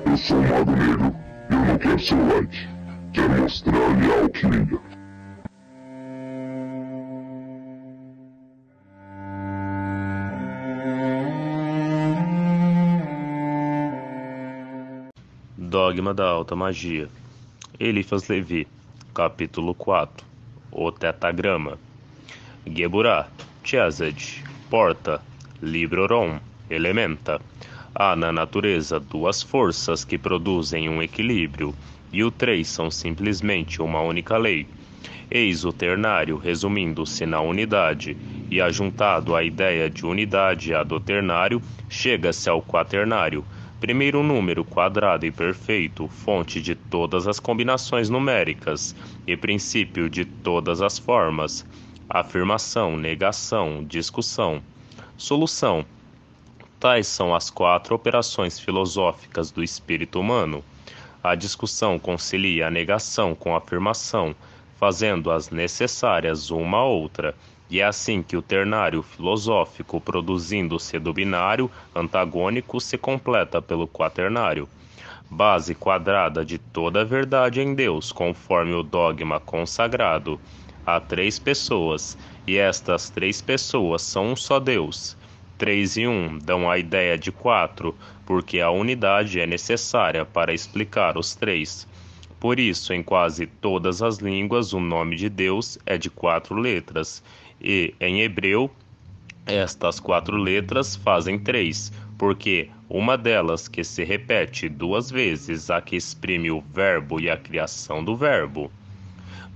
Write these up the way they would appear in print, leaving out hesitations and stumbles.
Eu sou um mago negro e eu não quero seu like. Quero mostrar-lhe a alquimia. Dogma da Alta Magia. Eliphas Levi. Capítulo 4. O Tetagrama. Geburah, Chesed, Porta, Librorum, Elementa. Há na natureza duas forças que produzem um equilíbrio, e o três são simplesmente uma única lei. Eis o ternário resumindo-se na unidade, e ajuntado à ideia de unidade a do ternário, chega-se ao quaternário, primeiro número quadrado e perfeito, fonte de todas as combinações numéricas e princípio de todas as formas. Afirmação, negação, discussão, solução. Tais são as quatro operações filosóficas do espírito humano. A discussão concilia a negação com a afirmação, fazendo-as necessárias uma à outra, e é assim que o ternário filosófico, produzindo-se do binário antagônico, se completa pelo quaternário. Base quadrada de toda a verdade em Deus, conforme o dogma consagrado. Há três pessoas, e estas três pessoas são um só Deus. 3 e 1 dão a ideia de 4, porque a unidade é necessária para explicar os três. Por isso, em quase todas as línguas, o nome de Deus é de 4 letras, e, em hebreu, estas 4 letras fazem 3, porque uma delas que se repete 2 vezes, a que exprime o verbo e a criação do verbo.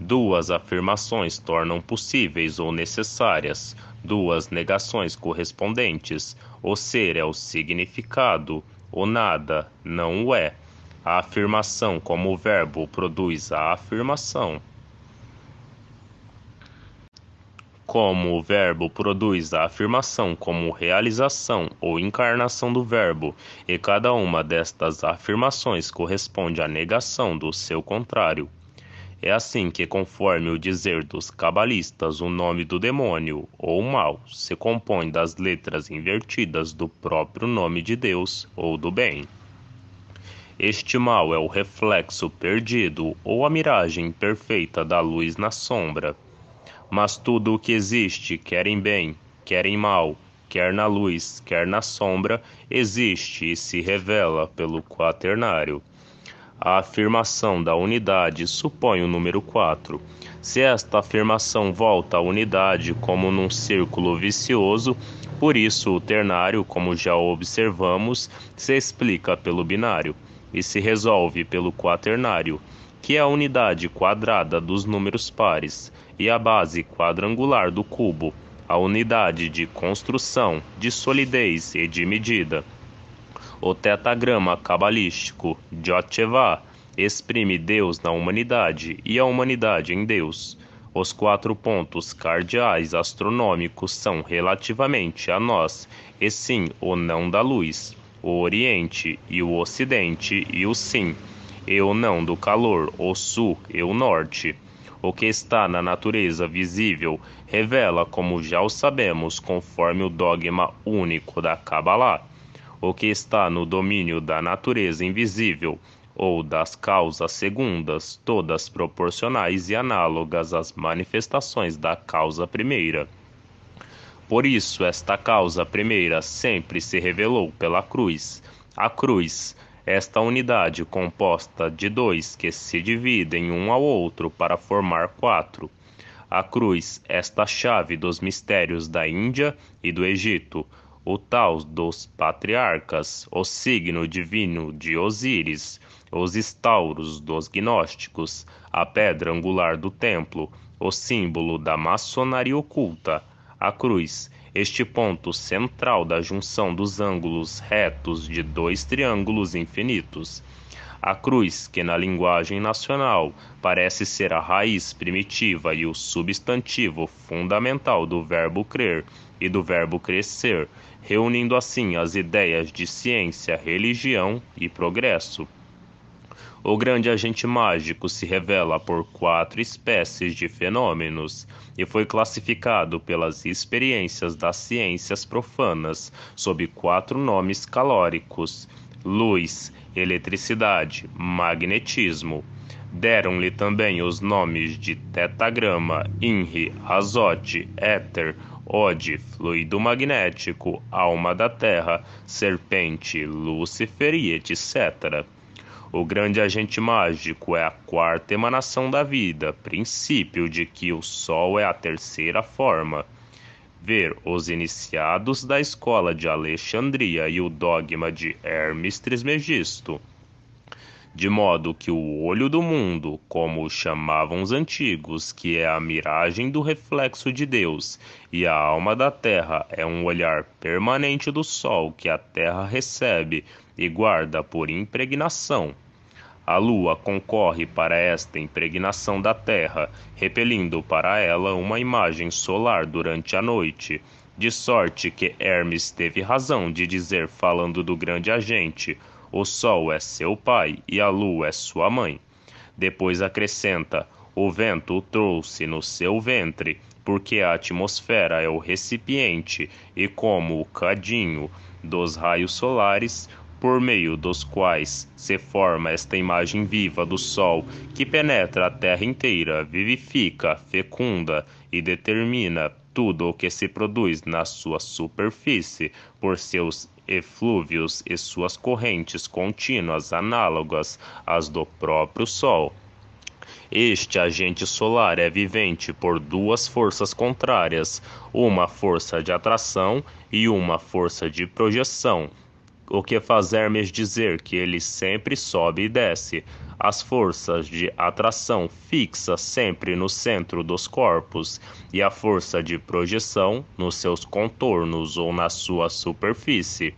Duas afirmações tornam possíveis ou necessárias, duas negações correspondentes. O ser é o significado, o nada não o é. A afirmação como verbo produz a afirmação. Como o verbo produz a afirmação como realização ou encarnação do verbo, e cada uma destas afirmações corresponde à negação do seu contrário. É assim que, conforme o dizer dos cabalistas, o nome do demônio, ou mal, se compõe das letras invertidas do próprio nome de Deus, ou do bem. Este mal é o reflexo perdido, ou a miragem perfeita da luz na sombra. Mas tudo o que existe, quer em bem, quer em mal, quer na luz, quer na sombra, existe e se revela pelo quaternário. A afirmação da unidade supõe o número 4. Se esta afirmação volta à unidade como num círculo vicioso, por isso o ternário, como já observamos, se explica pelo binário e se resolve pelo quaternário, que é a unidade quadrada dos números pares, e a base quadrangular do cubo, a unidade de construção, de solidez e de medida. O tetagrama cabalístico, Jotchevá, exprime Deus na humanidade e a humanidade em Deus. Os 4 pontos cardeais astronômicos são relativamente a nós, e sim o não da luz, o oriente e o ocidente e o sim, e o não do calor, o sul e o norte. O que está na natureza visível revela, como já o sabemos, conforme o dogma único da Kabbalah. O que está no domínio da natureza invisível, ou das causas segundas, todas proporcionais e análogas às manifestações da causa primeira. Por isso, esta causa primeira sempre se revelou pela cruz. A cruz, esta unidade composta de 2 que se dividem um ao outro para formar 4. A cruz, esta chave dos mistérios da Índia e do Egito, o tal dos patriarcas, o signo divino de Osíris, os estauros dos gnósticos, a pedra angular do templo, o símbolo da maçonaria oculta, a cruz, este ponto central da junção dos ângulos retos de 2 triângulos infinitos. A cruz, que na linguagem nacional parece ser a raiz primitiva e o substantivo fundamental do verbo crer e do verbo crescer, reunindo assim as ideias de ciência, religião e progresso. O grande agente mágico se revela por 4 espécies de fenômenos e foi classificado pelas experiências das ciências profanas sob 4 nomes calóricos: luz, eletricidade, magnetismo. Deram-lhe também os nomes de tetagrama, Inri, azote, éter, Ode, fluido magnético, alma da terra, serpente, Lúcifer e etc. O grande agente mágico é a quarta emanação da vida, princípio de que o Sol é a terceira forma. Ver os iniciados da escola de Alexandria e o dogma de Hermes Trismegisto. De modo que o olho do mundo, como o chamavam os antigos, que é a miragem do reflexo de Deus, e a alma da terra é um olhar permanente do sol que a terra recebe e guarda por impregnação. A lua concorre para esta impregnação da terra, repelindo para ela uma imagem solar durante a noite, de sorte que Hermes teve razão de dizer, falando do grande agente: o sol é seu pai e a lua é sua mãe. Depois acrescenta: o vento o trouxe no seu ventre, porque a atmosfera é o recipiente e como o cadinho dos raios solares, por meio dos quais se forma esta imagem viva do sol, que penetra a terra inteira, vivifica, fecunda e determina tudo o que se produz na sua superfície, por seus eflúvios e suas correntes contínuas análogas às do próprio Sol. Este agente solar é vivente por duas forças contrárias, uma força de atração e uma força de projeção, o que faz Hermes dizer que ele sempre sobe e desce. As forças de atração fixa sempre no centro dos corpos e a força de projeção nos seus contornos ou na sua superfície.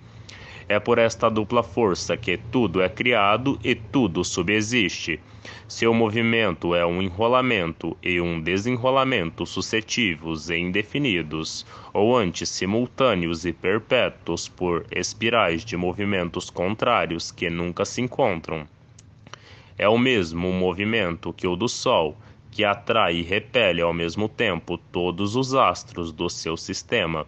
É por esta dupla força que tudo é criado e tudo subsiste. Seu movimento é um enrolamento e um desenrolamento sucessivos e indefinidos, ou antes simultâneos e perpétuos por espirais de movimentos contrários que nunca se encontram. É o mesmo movimento que o do Sol, que atrai e repele ao mesmo tempo todos os astros do seu sistema.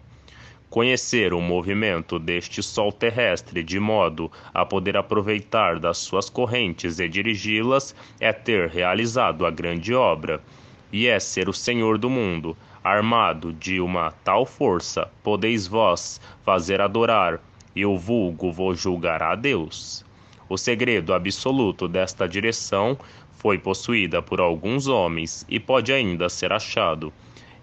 Conhecer o movimento deste Sol terrestre de modo a poder aproveitar das suas correntes e dirigi-las é ter realizado a grande obra, e é ser o Senhor do mundo. Armado de uma tal força, podeis vós fazer adorar, e o vulgo vos julgará a Deus. O segredo absoluto desta direção foi possuída por alguns homens e pode ainda ser achado.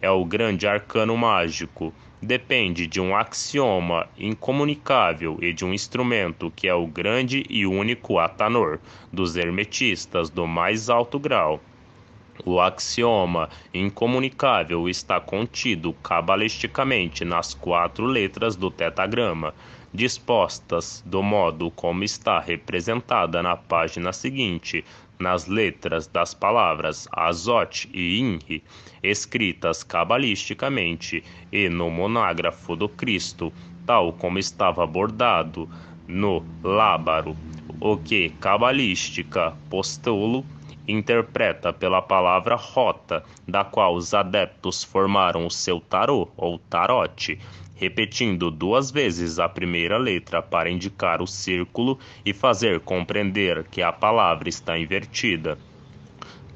É o grande arcano mágico. Depende de um axioma incomunicável e de um instrumento que é o grande e único Atanor dos hermetistas do mais alto grau. O axioma incomunicável está contido cabalisticamente nas 4 letras do tetagrama, dispostas do modo como está representada na página seguinte, nas letras das palavras Azote e Inri, escritas cabalisticamente e no monágrafo do Cristo, tal como estava bordado no lábaro, o que cabalística postulo interpreta pela palavra rota, da qual os adeptos formaram o seu tarô ou tarote, repetindo 2 vezes a primeira letra para indicar o círculo e fazer compreender que a palavra está invertida.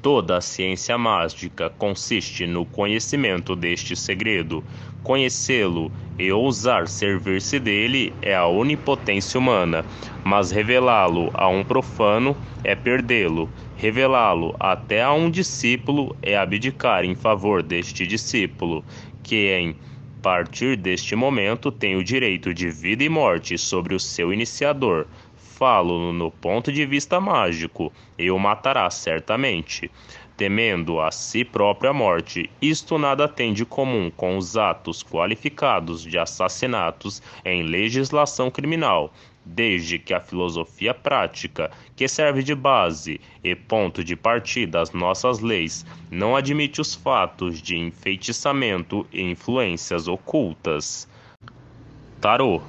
Toda a ciência mágica consiste no conhecimento deste segredo. Conhecê-lo e ousar servir-se dele é a onipotência humana, mas revelá-lo a um profano é perdê-lo. Revelá-lo até a um discípulo é abdicar em favor deste discípulo, que em partir deste momento tem o direito de vida e morte sobre o seu iniciador. Falo no ponto de vista mágico, e o matará certamente, temendo a si própria morte. Isto nada tem de comum com os atos qualificados de assassinatos em legislação criminal, desde que a filosofia prática, que serve de base e ponto de partida às nossas leis, não admite os fatos de enfeitiçamento e influências ocultas. Tarô.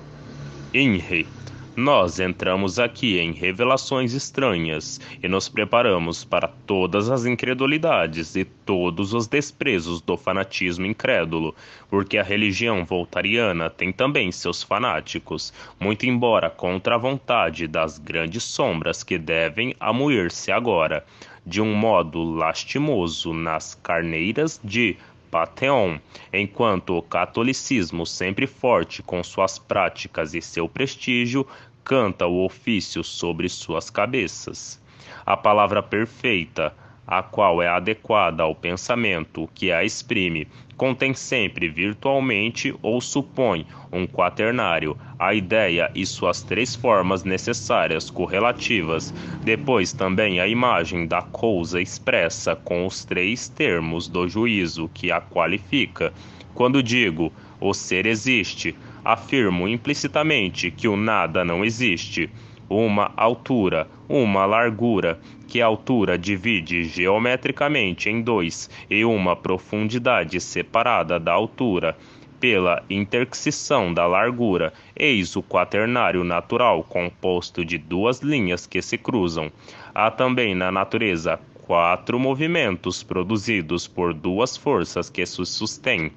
Inri. Nós entramos aqui em revelações estranhas e nos preparamos para todas as incredulidades e todos os desprezos do fanatismo incrédulo, porque a religião voltariana tem também seus fanáticos, muito embora contra a vontade das grandes sombras que devem amoer-se agora, de um modo lastimoso, nas carneiras de Panteão, enquanto o catolicismo, sempre forte com suas práticas e seu prestígio, canta o ofício sobre suas cabeças. A palavra perfeita, a qual é adequada ao pensamento que a exprime, contém sempre virtualmente ou supõe um quaternário, a ideia e suas três formas necessárias correlativas, depois também a imagem da coisa expressa com os três termos do juízo que a qualifica. Quando digo o ser existe, afirmo implicitamente que o nada não existe. Uma altura, uma largura, que a altura divide geometricamente em dois, e uma profundidade separada da altura pela intersecção da largura, eis o quaternário natural composto de duas linhas que se cruzam. Há também na natureza 4 movimentos produzidos por duas forças que se sustêm,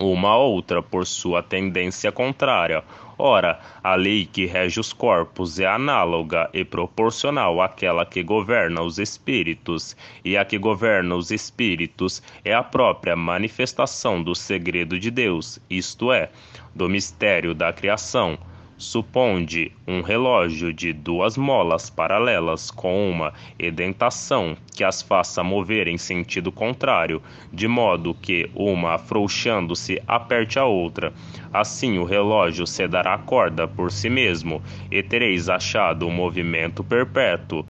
uma outra por sua tendência contrária. Ora, a lei que rege os corpos é análoga e proporcional àquela que governa os espíritos, e a que governa os espíritos é a própria manifestação do segredo de Deus, isto é, do mistério da criação. Suponde um relógio de duas molas paralelas com uma edentação que as faça mover em sentido contrário, de modo que uma afrouxando-se aperte a outra. Assim o relógio se dará corda por si mesmo, e tereis achado um movimento perpétuo.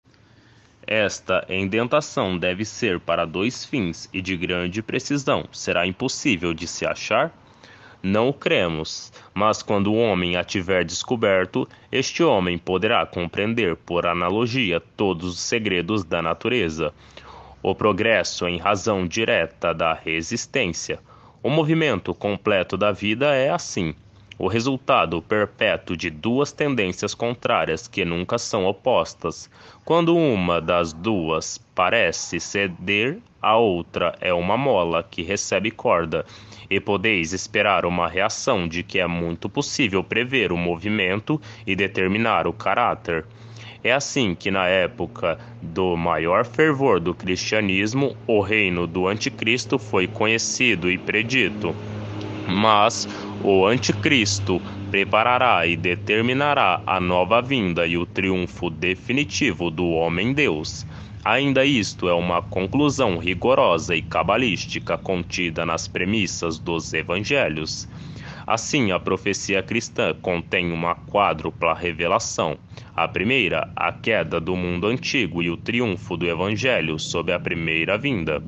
Esta indentação deve ser para dois fins e de grande precisão. Será impossível de se achar? Não o cremos, mas quando o homem a tiver descoberto, este homem poderá compreender por analogia todos os segredos da natureza. O progresso em razão direta da resistência. O movimento completo da vida é assim, o resultado perpétuo de duas tendências contrárias que nunca são opostas. Quando uma das duas parece ceder, a outra é uma mola que recebe corda, e podeis esperar uma reação de que é muito possível prever o movimento e determinar o caráter. É assim que na época do maior fervor do cristianismo, o reino do anticristo foi conhecido e predito. Mas o anticristo preparará e determinará a nova vinda e o triunfo definitivo do homem-deus. Ainda isto é uma conclusão rigorosa e cabalística contida nas premissas dos evangelhos. Assim, a profecia cristã contém uma quádrupla revelação. A primeira, a queda do mundo antigo e o triunfo do evangelho sob a primeira vinda.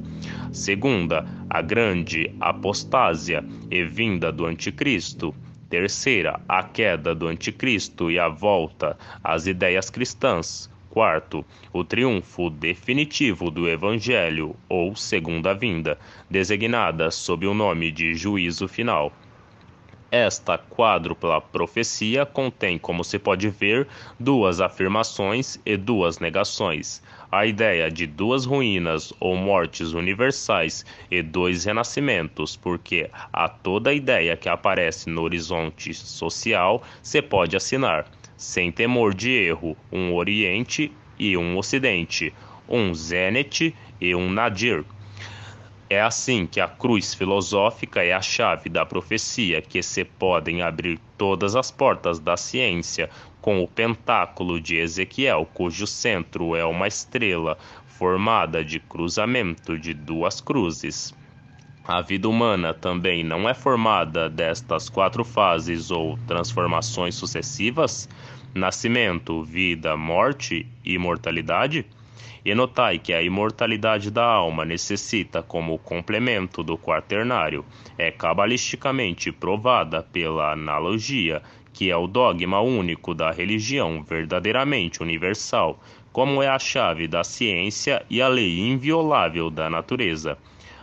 Segunda, a grande apostásia e vinda do anticristo. Terceira, a queda do anticristo e a volta às ideias cristãs. Quarto, o triunfo definitivo do Evangelho, ou segunda vinda, designada sob o nome de juízo final. Esta quádrupla profecia contém, como se pode ver, duas afirmações e duas negações. A ideia de duas ruínas ou mortes universais e dois renascimentos, porque a toda ideia que aparece no horizonte social se pode assinar, sem temor de erro, um Oriente e um Ocidente, um Zênite e um Nadir. É assim que a cruz filosófica é a chave da profecia, que se podem abrir todas as portas da ciência, com o pentáculo de Ezequiel, cujo centro é uma estrela formada de cruzamento de duas cruzes. A vida humana também não é formada destas 4 fases ou transformações sucessivas: nascimento, vida, morte e imortalidade? E notai que a imortalidade da alma necessita, como complemento do quaternário, é cabalisticamente provada pela analogia, que é o dogma único da religião verdadeiramente universal, como é a chave da ciência e a lei inviolável da natureza.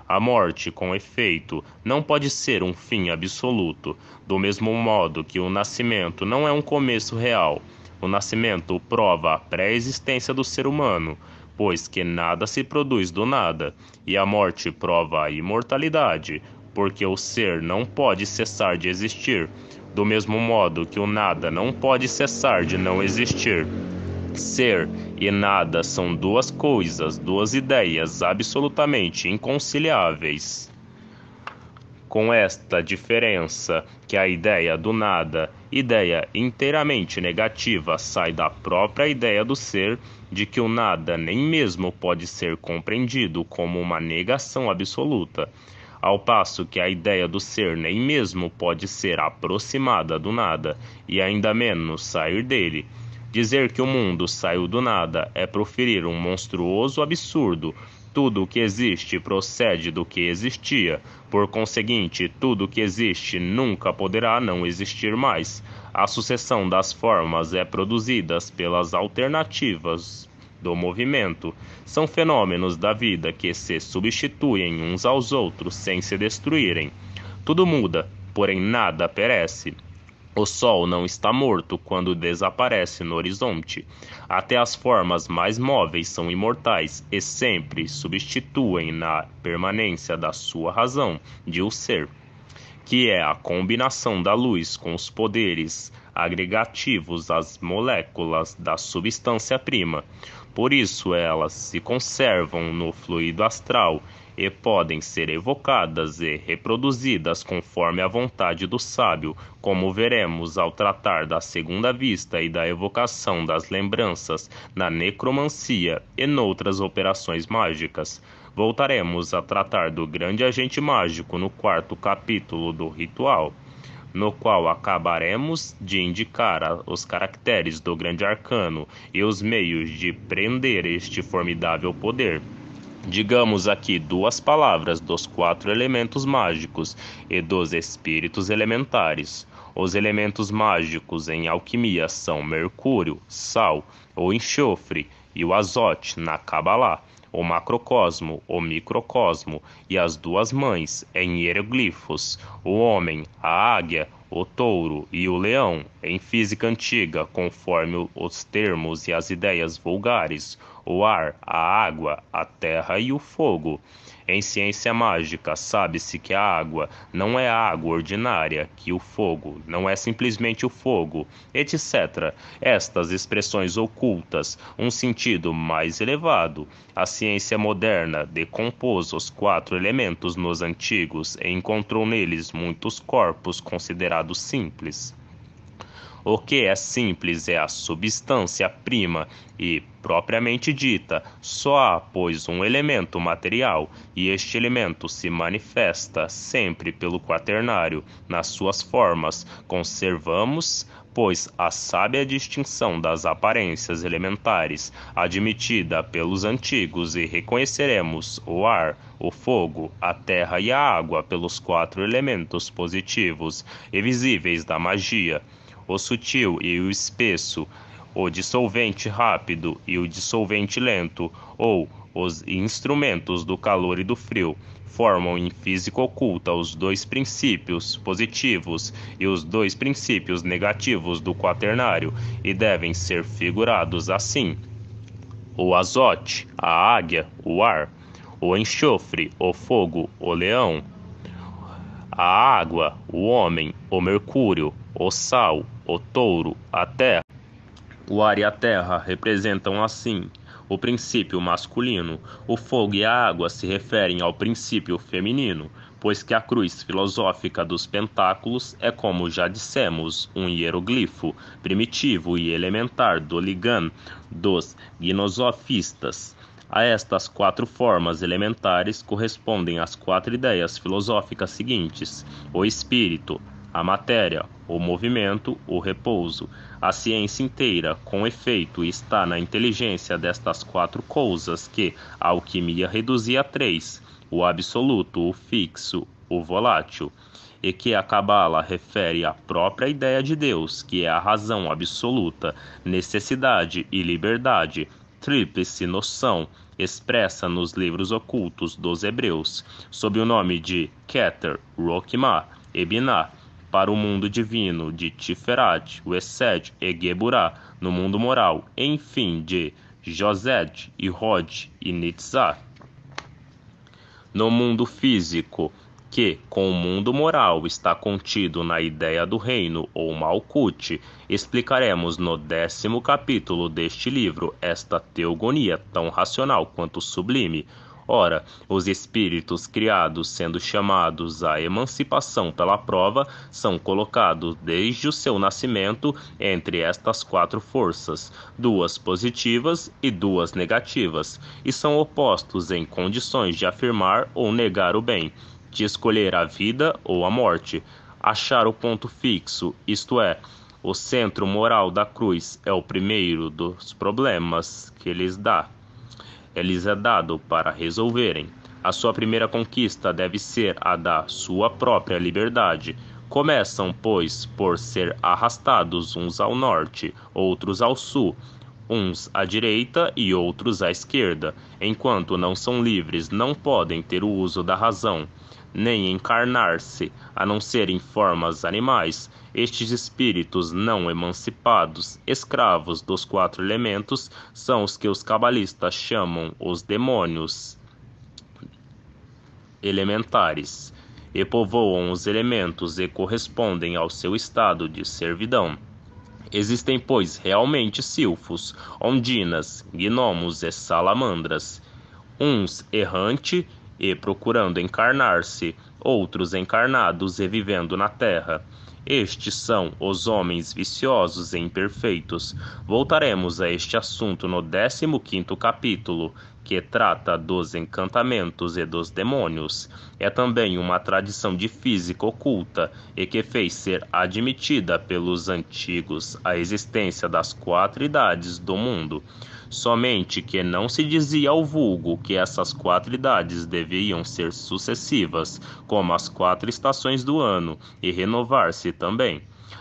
A morte, com efeito, não pode ser um fim absoluto, do mesmo modo que o nascimento não é um começo real. O nascimento prova a pré-existência do ser humano, pois que nada se produz do nada, e a morte prova a imortalidade, porque o ser não pode cessar de existir, do mesmo modo que o nada não pode cessar de não existir. Ser e nada são duas coisas, duas ideias absolutamente inconciliáveis. Com esta diferença que a ideia do nada, ideia inteiramente negativa, sai da própria ideia do ser, de que o nada nem mesmo pode ser compreendido como uma negação absoluta, ao passo que a ideia do ser nem mesmo pode ser aproximada do nada, e ainda menos sair dele. Dizer que o mundo saiu do nada é proferir um monstruoso absurdo. Tudo o que existe procede do que existia. Por conseguinte, tudo o que existe nunca poderá não existir mais. A sucessão das formas é produzida pelas alternativas do movimento. São fenômenos da vida que se substituem uns aos outros sem se destruírem. Tudo muda, porém nada perece. O sol não está morto quando desaparece no horizonte. Até as formas mais móveis são imortais e sempre substituem na permanência da sua razão de o ser, que é a combinação da luz com os poderes agregativos às moléculas da substância prima. Por isso elas se conservam no fluido astral e podem ser evocadas e reproduzidas conforme a vontade do sábio, como veremos ao tratar da segunda vista e da evocação das lembranças na necromancia e noutras operações mágicas. Voltaremos a tratar do grande agente mágico no quarto capítulo do ritual, no qual acabaremos de indicar os caracteres do grande arcano e os meios de prender este formidável poder. Digamos aqui duas palavras dos 4 elementos mágicos e dos espíritos elementares. Os elementos mágicos em alquimia são mercúrio, sal ou enxofre e o azote na Cabalá, o macrocosmo, o microcosmo e as duas mães em hieroglifos, o homem, a águia, o touro e o leão em física antiga, conforme os termos e as ideias vulgares, o ar, a água, a terra e o fogo. Em ciência mágica, sabe-se que a água não é a água ordinária, que o fogo não é simplesmente o fogo, etc. Estas expressões ocultas um sentido mais elevado. A ciência moderna decompôs os 4 elementos nos antigos e encontrou neles muitos corpos considerados simples. O que é simples é a substância prima e, propriamente dita, só há, pois, um elemento material, e este elemento se manifesta sempre pelo quaternário, nas suas formas. Conservamos, pois, a sábia distinção das aparências elementares, admitida pelos antigos, e reconheceremos o ar, o fogo, a terra e a água pelos 4 elementos positivos e visíveis da magia. O sutil e o espesso, o dissolvente rápido e o dissolvente lento, ou os instrumentos do calor e do frio, formam em física oculta os 2 princípios positivos e os 2 princípios negativos do quaternário, e devem ser figurados assim: o azote, a águia, o ar; o enxofre, o fogo, o leão; a água, o homem, o mercúrio; o sal, o touro, a terra. O ar e a terra representam assim o princípio masculino. O fogo e a água se referem ao princípio feminino, pois que a cruz filosófica dos pentáculos é, como já dissemos, um hieroglifo primitivo e elementar do Ligan dos gnosofistas. A estas 4 formas elementares correspondem as 4 ideias filosóficas seguintes: o espírito, a matéria, o movimento, o repouso. A ciência inteira, com efeito, está na inteligência destas 4 coisas que a alquimia reduzia a 3, o absoluto, o fixo, o volátil, e que a Cabala refere à própria ideia de Deus, que é a razão absoluta, necessidade e liberdade, tríplice noção, expressa nos livros ocultos dos hebreus, sob o nome de Keter, Roquimá e Biná, para o mundo divino de Tiferat, o Essed e Geburá, no mundo moral, enfim, de José e Rod e Nitzá. No mundo físico, que, com o mundo moral, está contido na ideia do reino ou Malkuth, explicaremos no 10º capítulo deste livro esta teogonia tão racional quanto sublime. Ora, os espíritos criados, sendo chamados à emancipação pela prova, são colocados desde o seu nascimento entre estas 4 forças, 2 positivas e 2 negativas, e são opostos em condições de afirmar ou negar o bem, de escolher a vida ou a morte, achar o ponto fixo, isto é, o centro moral da cruz é o primeiro dos problemas que lhes é dado para resolverem. A sua primeira conquista deve ser a da sua própria liberdade. Começam, pois, por ser arrastados uns ao norte, outros ao sul, uns à direita e outros à esquerda. Enquanto não são livres, não podem ter o uso da razão, nem encarnar-se, a não ser em formas animais. Estes espíritos não emancipados, escravos dos 4 elementos, são os que os cabalistas chamam os demônios elementares, e povoam os elementos e correspondem ao seu estado de servidão. Existem, pois, realmente silfos, ondinas, gnomos e salamandras, uns errante e procurando encarnar-se, outros encarnados e vivendo na terra. Estes são os homens viciosos e imperfeitos. Voltaremos a este assunto no 15º capítulo, que trata dos encantamentos e dos demônios. É também uma tradição de física oculta e que fez ser admitida pelos antigos a existência das 4 idades do mundo. Somente que não se dizia ao vulgo que essas 4 idades deviam ser sucessivas, como as 4 estações do ano, e renovar-se também.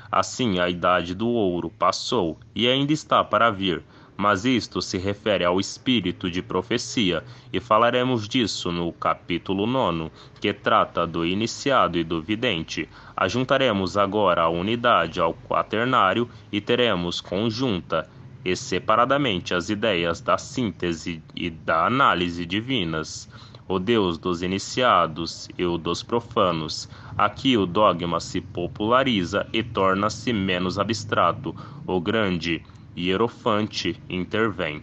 Assim, a idade do ouro passou e ainda está para vir, mas isto se refere ao espírito de profecia, e falaremos disso no capítulo 9, que trata do iniciado e do vidente. Ajuntaremos agora a unidade ao quaternário e teremos conjunta e separadamente as ideias da síntese e da análise divinas, o Deus dos iniciados e o dos profanos. Aqui o dogma se populariza e torna-se menos abstrato. O grande Hierofante intervém.